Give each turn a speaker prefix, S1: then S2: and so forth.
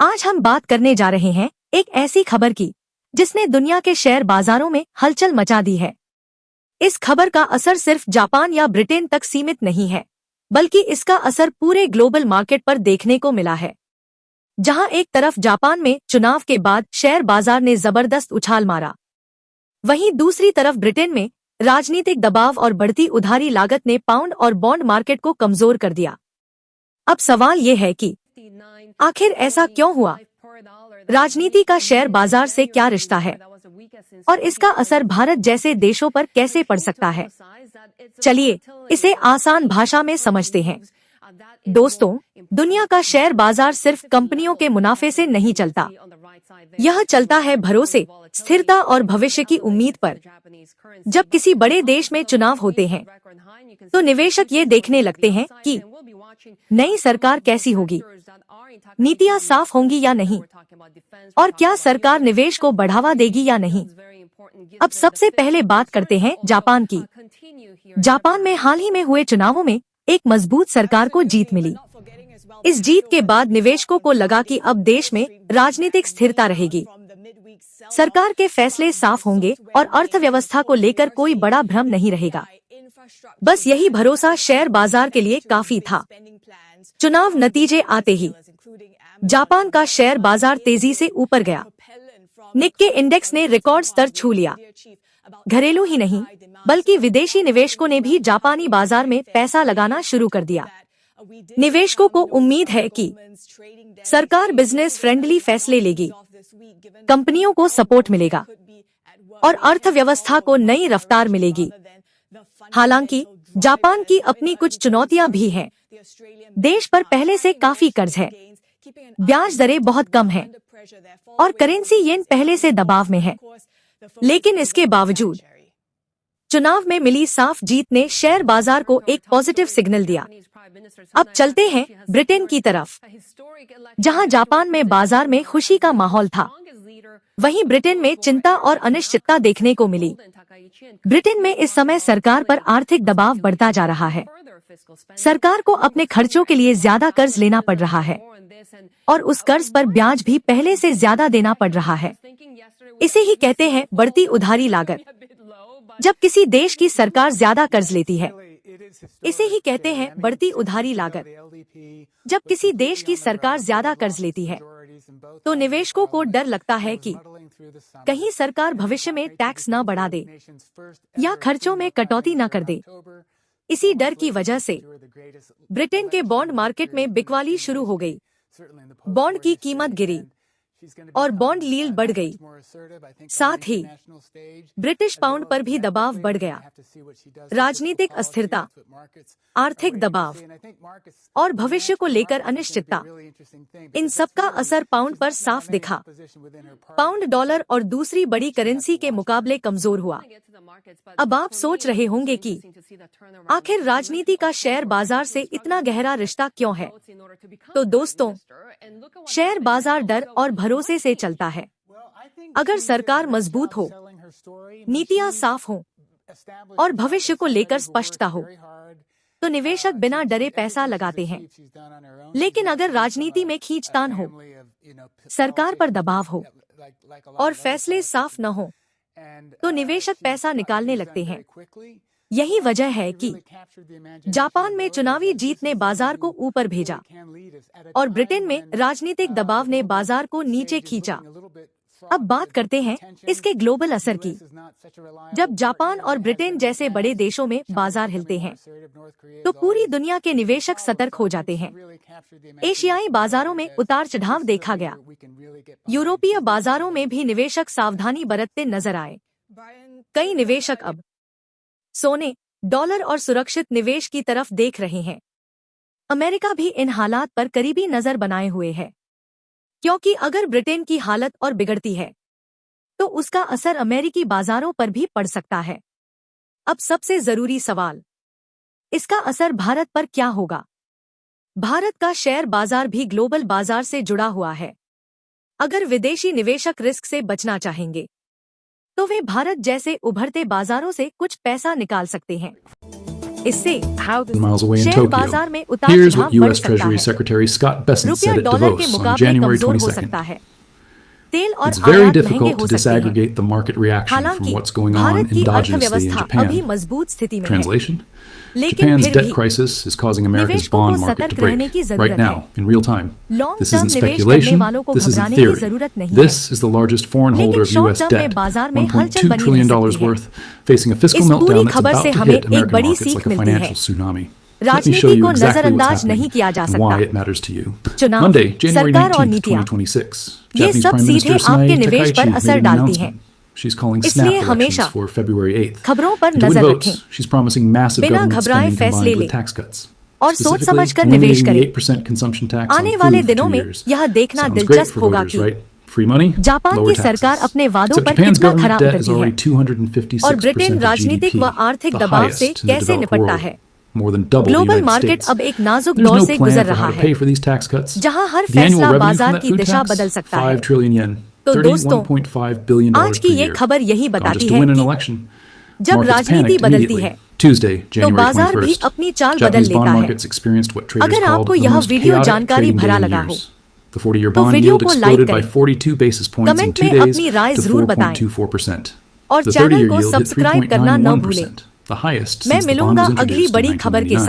S1: आज हम बात करने जा रहे हैं एक ऐसी खबर की जिसने दुनिया के शेयर बाजारों में हलचल मचा दी है। इस खबर का असर सिर्फ जापान या ब्रिटेन तक सीमित नहीं है, बल्कि इसका असर पूरे ग्लोबल मार्केट पर देखने को मिला है। जहां एक तरफ जापान में चुनाव के बाद शेयर बाजार ने जबरदस्त उछाल मारा, वहीं दूसरी तरफ ब्रिटेन में राजनीतिक दबाव और बढ़ती उधारी लागत ने पाउंड और बॉन्ड मार्केट को कमजोर कर दिया। अब सवाल ये है कि आखिर ऐसा क्यों हुआ? राजनीति का शेयर बाजार से क्या रिश्ता है और इसका असर भारत जैसे देशों पर कैसे पड़ सकता है? चलिए इसे आसान भाषा में समझते हैं। दोस्तों, दुनिया का शेयर बाजार सिर्फ कंपनियों के मुनाफे से नहीं चलता। यह चलता है भरोसे, स्थिरता और भविष्य की उम्मीद पर। जब किसी बड़े देश में चुनाव होते हैं तो निवेशक ये देखने लगते हैं कि नई सरकार कैसी होगी, नीतियां साफ होंगी या नहीं, और क्या सरकार निवेश को बढ़ावा देगी या नहीं। अब सबसे पहले बात करते हैं जापान की। जापान में हाल ही में हुए चुनावों में एक मजबूत सरकार को जीत मिली। इस जीत के बाद निवेशकों को लगा कि अब देश में राजनीतिक स्थिरता रहेगी, सरकार के फैसले साफ होंगे और अर्थव्यवस्था को लेकर कोई बड़ा भ्रम नहीं रहेगा। बस यही भरोसा शेयर बाजार के लिए काफी था। चुनाव नतीजे आते ही जापान का शेयर बाजार तेजी से ऊपर गया। निक्के इंडेक्स ने रिकॉर्ड स्तर छू लिया। घरेलू ही नहीं बल्कि विदेशी निवेशकों ने भी जापानी बाजार में पैसा लगाना शुरू कर दिया। निवेशकों को उम्मीद है कि सरकार बिजनेस फ्रेंडली फैसले लेगी, कंपनियों को सपोर्ट मिलेगा और अर्थव्यवस्था को नई रफ्तार मिलेगी। हालांकि जापान की अपनी कुछ चुनौतियां भी हैं। देश पर पहले से काफी कर्ज है, ब्याज दरें बहुत कम हैं और करेंसी येन पहले से दबाव में है। लेकिन इसके बावजूद चुनाव में मिली साफ जीत ने शेयर बाजार को एक पॉजिटिव सिग्नल दिया। अब चलते हैं ब्रिटेन की तरफ। जहां जापान में बाजार में खुशी का माहौल था, वहीं ब्रिटेन में चिंता और अनिश्चितता देखने को मिली। ब्रिटेन में इस समय सरकार पर आर्थिक दबाव बढ़ता जा रहा है। सरकार को अपने खर्चों के लिए ज्यादा कर्ज लेना पड़ रहा है और उस कर्ज पर ब्याज भी पहले से ज्यादा देना पड़ रहा है। इसे ही कहते हैं बढ़ती उधारी लागत। जब किसी देश की सरकार ज्यादा कर्ज लेती है, इसे ही कहते हैं बढ़ती उधारी लागत। जब किसी देश की सरकार ज्यादा कर्ज लेती है तो निवेशकों को डर लगता है कि कहीं सरकार भविष्य में टैक्स न बढ़ा दे या खर्चों में कटौती न कर दे। इसी डर की वजह से ब्रिटेन के बॉन्ड मार्केट में बिकवाली शुरू हो गई। बॉन्ड की कीमत गिरी और बॉन्ड यील्ड बढ़ गई। साथ ही ब्रिटिश पाउंड पर भी दबाव बढ़ गया। राजनीतिक अस्थिरता, आर्थिक दबाव और भविष्य को लेकर अनिश्चितता, इन सब का असर पाउंड पर साफ दिखा। पाउंड डॉलर और दूसरी बड़ी करेंसी के मुकाबले कमजोर हुआ। अब आप सोच रहे होंगे कि आखिर राजनीति का शेयर बाजार से इतना गहरा रिश्ता क्यों है? तो दोस्तों, शेयर बाजार डर और भरोसे से चलता है। अगर सरकार मजबूत हो, नीतियां साफ हों और भविष्य को लेकर स्पष्टता हो, तो निवेशक बिना डरे पैसा लगाते हैं। लेकिन अगर राजनीति में खींचतान हो, सरकार पर दबाव हो और फैसले साफ न हो, तो निवेशक पैसा निकालने लगते हैं। यही वजह है कि जापान में चुनावी जीत ने बाजार को ऊपर भेजा और ब्रिटेन में राजनीतिक दबाव ने बाजार को नीचे खींचा। अब बात करते हैं इसके ग्लोबल असर की। जब जापान और ब्रिटेन जैसे बड़े देशों में बाजार हिलते हैं तो पूरी दुनिया के निवेशक सतर्क हो जाते हैं। एशियाई बाजारों में उतार चढ़ाव देखा गया। यूरोपीय बाजारों में भी निवेशक सावधानी बरतते नजर आए। कई निवेशक अब सोने, डॉलर और सुरक्षित निवेश की तरफ देख रहे हैं। अमेरिका भी इन हालात पर करीबी नजर बनाए हुए है, क्योंकि अगर ब्रिटेन की हालत और बिगड़ती है तो उसका असर अमेरिकी बाजारों पर भी पड़ सकता है। अब सबसे जरूरी सवाल, इसका असर भारत पर क्या होगा? भारत का शेयर बाजार भी ग्लोबल बाजार से जुड़ा हुआ है। अगर विदेशी निवेशक रिस्क से बचना चाहेंगे तो वे भारत जैसे उभरते बाजारों से कुछ पैसा निकाल सकते हैं। इससे
S2: miles away in
S1: शेयर बाजार
S2: Tokyo.
S1: में उतार
S2: Here's
S1: चढ़ाव
S2: what
S1: बढ़
S2: U.S.
S1: सकता
S2: Treasury
S1: है।
S2: Secretary Scott Bessent
S1: रुपया
S2: said at
S1: डॉलर के
S2: Davos on
S1: मुकाबले
S2: January
S1: कमजोर हो
S2: 22nd.
S1: सकता है। तेल और
S2: It's very
S1: आयात महंगे
S2: difficult
S1: हो
S2: to
S1: सकते हैं।
S2: disaggregate the market reaction from
S1: हालांकि
S2: what's going on
S1: भारत की
S2: endogenously in
S1: अर्थव्यवस्था अभी
S2: Japan.
S1: मजबूत स्थिति में है,
S2: Translation?
S1: लेकिन
S2: Japan's
S1: फिर
S2: debt
S1: भी
S2: crisis is causing America's
S1: निवेशकों को
S2: bond market
S1: सतर्क
S2: to break
S1: रहने की
S2: right
S1: जरूरत
S2: now,
S1: है।
S2: in real time.
S1: Long
S2: This
S1: term
S2: isn't
S1: निवेश करने
S2: speculation,
S1: वालों को
S2: this isn't
S1: घबराने की
S2: theory.
S1: जरूरत नहीं है।
S2: This is the largest foreign holder
S1: लेकिन
S2: of
S1: शॉर्ट
S2: U.S.
S1: टर्म में
S2: debt,
S1: बाजार में हलचल
S2: $1.2
S1: बनी रह
S2: trillion
S1: सकती है।
S2: worth, facing a fiscal
S1: इस पूरी
S2: meltdown that's
S1: खबर
S2: about
S1: से
S2: to
S1: हमें
S2: hit
S1: एक
S2: American
S1: बड़ी
S2: markets
S1: सीख
S2: like a
S1: मिलती है।
S2: financial tsunami. Let me
S1: राजनीति
S2: show you
S1: को
S2: exactly what's
S1: नजरअंदाज नहीं
S2: happening
S1: किया जा
S2: and why
S1: सकता।
S2: it matters to you.
S1: चुनाव,
S2: Monday, January
S1: सरकार और
S2: 19th,
S1: नीतियां,
S2: 2026.
S1: ये
S2: Japanese
S1: सब
S2: Prime
S1: सीधे
S2: Minister
S1: आपके
S2: Sanae
S1: निवेश पर
S2: Takaichi
S1: असर
S2: made an
S1: डालती हैं।
S2: announcement. She's calling
S1: इसलिए
S2: snap elections
S1: हमेशा
S2: for February 8th.
S1: खबरों पर
S2: And to win
S1: नजर
S2: votes,
S1: रखें,
S2: she's promising massive
S1: बिना
S2: government
S1: घबराए
S2: spending
S1: फैसले
S2: combined with
S1: लें
S2: tax cuts.
S1: और सोच
S2: Specifically,
S1: समझकर निवेश
S2: eliminating
S1: करें।
S2: the 8% consumption tax on
S1: आने
S2: food
S1: वाले
S2: for
S1: दिनों
S2: 2
S1: में
S2: years.
S1: यह देखना
S2: Sounds great
S1: दिलचस्प
S2: for
S1: होगा
S2: voters,
S1: कि
S2: right? Free money,
S1: Japan
S2: lower
S1: की सरकार
S2: taxes.
S1: अपने वादों
S2: Except
S1: पर
S2: Japan's
S1: कितना खरा
S2: government debt is
S1: उतरती
S2: already
S1: है
S2: 256%
S1: और ब्रिटेन
S2: of
S1: राजनीतिक
S2: GDP,
S1: व आर्थिक
S2: the
S1: दबाव से
S2: highest in the
S1: कैसे
S2: developed
S1: निपटता
S2: world.
S1: है।
S2: More than double the
S1: global
S2: United
S1: market
S2: States.
S1: अब एक नाजुक
S2: There's
S1: दौर
S2: no
S1: से
S2: plan
S1: गुजर
S2: for
S1: रहा
S2: how to
S1: है,
S2: pay for these tax cuts.
S1: जहां हर
S2: The annual
S1: फैसला
S2: revenue from
S1: बाजार
S2: that
S1: की
S2: food
S1: दिशा
S2: tax,
S1: बदल सकता है।
S2: 5 trillion yen,
S1: तो दोस्तों,
S2: 31.5 billion
S1: आज की
S2: per
S1: ये
S2: year.
S1: खबर यही
S2: Gone
S1: बताती
S2: just to
S1: है
S2: win an
S1: कि
S2: election.
S1: जब
S2: Markets
S1: राजनीति
S2: panicked
S1: बदलती
S2: immediately.
S1: है
S2: Tuesday,
S1: तो
S2: January
S1: बाजार भी
S2: 21st.
S1: अपनी चाल बदल
S2: Japanese bond
S1: लेता है।
S2: markets experienced what traders
S1: अगर
S2: called
S1: आपको
S2: the
S1: यह
S2: most
S1: वीडियो
S2: chaotic
S1: जानकारी
S2: trading
S1: भरा
S2: day in
S1: लगा हो
S2: years. The 40-year
S1: तो
S2: bond
S1: वीडियो
S2: yield
S1: को लाइक
S2: exploded by
S1: करें,
S2: 42 basis points in
S1: कमेंट
S2: 2
S1: में
S2: days
S1: अपनी राय
S2: to
S1: जरूर बताएं
S2: 4.24%.
S1: और
S2: The
S1: चैनल
S2: 30-year
S1: को
S2: yield hit
S1: सब्सक्राइब करना न भूलें।
S2: 3.91%, the highest
S1: मैं
S2: since the bond
S1: मिलूंगा
S2: was
S1: अगली
S2: introduced in
S1: बड़ी खबर के
S2: 1999.